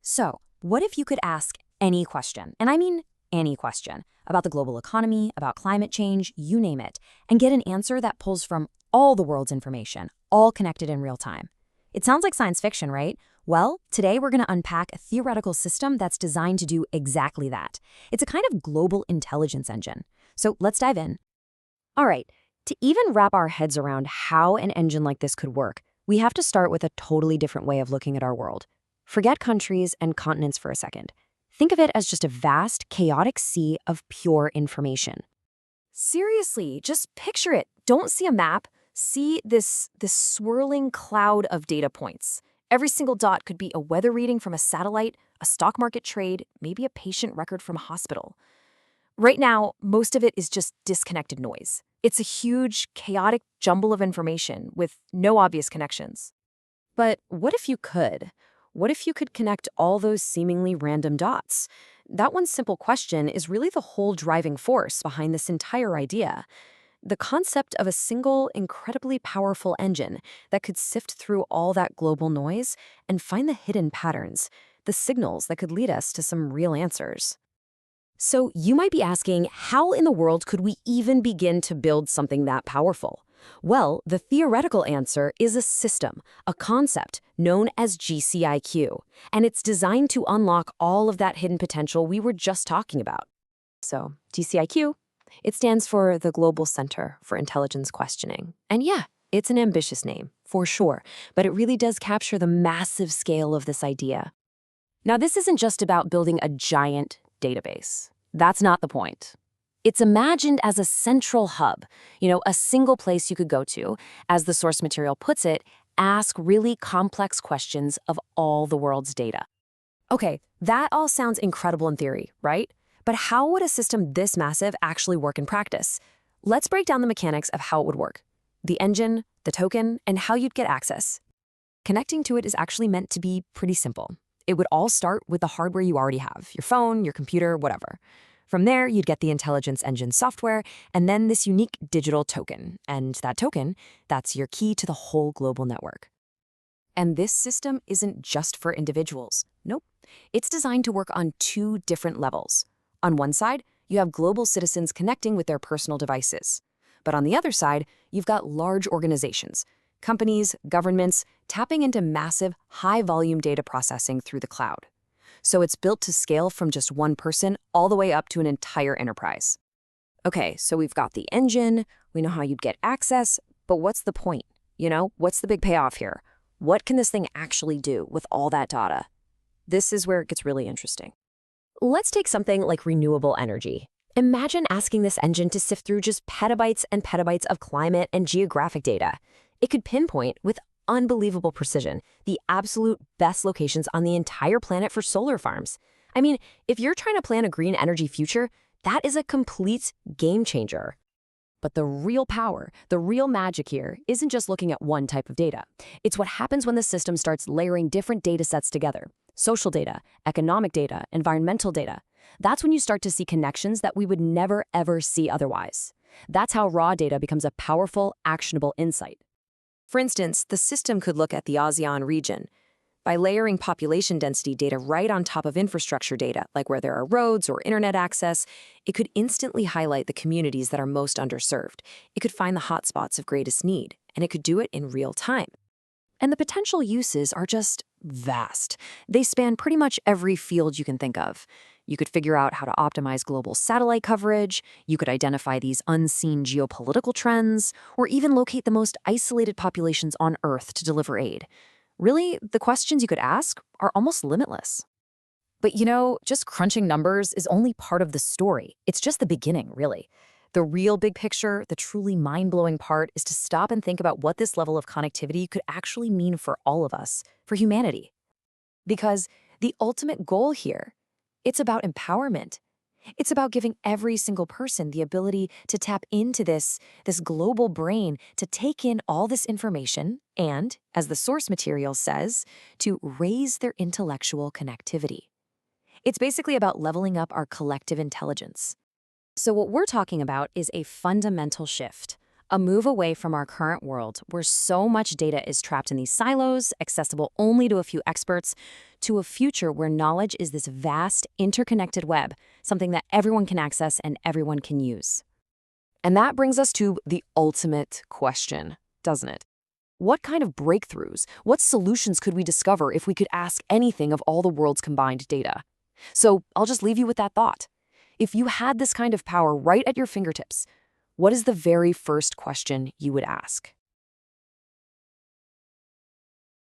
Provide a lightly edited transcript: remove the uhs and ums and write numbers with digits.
So, what if you could ask any question, and I mean any question, about the global economy, about climate change, you name it, and get an answer that pulls from all the world's information, all connected in real time? It sounds like science fiction, right? Well, today we're going to unpack a theoretical system that's designed to do exactly that. It's a kind of global intelligence engine. So let's dive in. All right, to even wrap our heads around how an engine like this could work, we have to start with a totally different way of looking at our world. Forget countries and continents for a second. Think of it as just a vast, chaotic sea of pure information. Seriously, just picture it. Don't see a map. See this swirling cloud of data points. Every single dot could be a weather reading from a satellite, a stock market trade, maybe a patient record from a hospital. Right now, most of it is just disconnected noise. It's a huge, chaotic jumble of information with no obvious connections. But what if you could? What if you could connect all those seemingly random dots? That one simple question is really the whole driving force behind this entire idea. The concept of a single, incredibly powerful engine that could sift through all that global noise and find the hidden patterns, the signals that could lead us to some real answers. So you might be asking, how in the world could we even begin to build something that powerful? Well, the theoretical answer is a system, a concept known as Gciq, and it's designed to unlock all of that hidden potential we were just talking about. So, Gciq, it stands for the Global Center for Intelligence Questioning. And yeah, it's an ambitious name, for sure, but it really does capture the massive scale of this idea. Now, this isn't just about building a giant database. That's not the point. It's imagined as a central hub, a single place you could go to, as the source material puts it, ask really complex questions of all the world's data. Okay, that all sounds incredible in theory, right? But how would a system this massive actually work in practice? Let's break down the mechanics of how it would work. The engine, the token, and how you'd get access. Connecting to it is actually meant to be pretty simple. It would all start with the hardware you already have, your phone, your computer, whatever. From there, you'd get the intelligence engine software, and then this unique digital token. And that token, that's your key to the whole global network. And this system isn't just for individuals. Nope. It's designed to work on two different levels. On one side, you have global citizens connecting with their personal devices. But on the other side, you've got large organizations, companies, governments, tapping into massive, high-volume data processing through the cloud. So it's built to scale from just one person all the way up to an entire enterprise. Okay, so we've got the engine, we know how you'd get access, but what's the point? What's the big payoff here? What can this thing actually do with all that data? This is where it gets really interesting. Let's take something like renewable energy. Imagine asking this engine to sift through just petabytes and petabytes of climate and geographic data. It could pinpoint with unbelievable precision the absolute best locations on the entire planet for solar farms. I mean, if you're trying to plan a green energy future, that is a complete game changer. But the real power, the real magic here, isn't just looking at one type of data. It's what happens when the system starts layering different data sets together. Social data, economic data, environmental data. That's when you start to see connections that we would never, ever see otherwise. That's how raw data becomes a powerful, actionable insight. For instance, the system could look at the ASEAN region. By layering population density data right on top of infrastructure data, like where there are roads or internet access, it could instantly highlight the communities that are most underserved. It could find the hotspots of greatest need, and it could do it in real time. And the potential uses are just vast. They span pretty much every field you can think of. You could figure out how to optimize global satellite coverage, you could identify these unseen geopolitical trends, or even locate the most isolated populations on Earth to deliver aid. Really, the questions you could ask are almost limitless. But just crunching numbers is only part of the story. It's just the beginning, really. The real big picture, the truly mind-blowing part, is to stop and think about what this level of connectivity could actually mean for all of us, for humanity. Because the ultimate goal here, it's about empowerment. It's about giving every single person the ability to tap into this global brain, to take in all this information and, as the source material says, to raise their intellectual connectivity. It's basically about leveling up our collective intelligence. So what we're talking about is a fundamental shift, a move away from our current world where so much data is trapped in these silos, accessible only to a few experts, to a future where knowledge is this vast, interconnected web, something that everyone can access and everyone can use. And that brings us to the ultimate question, doesn't it? What kind of breakthroughs, what solutions could we discover if we could ask anything of all the world's combined data? So I'll just leave you with that thought. If you had this kind of power right at your fingertips, what is the very first question you would ask?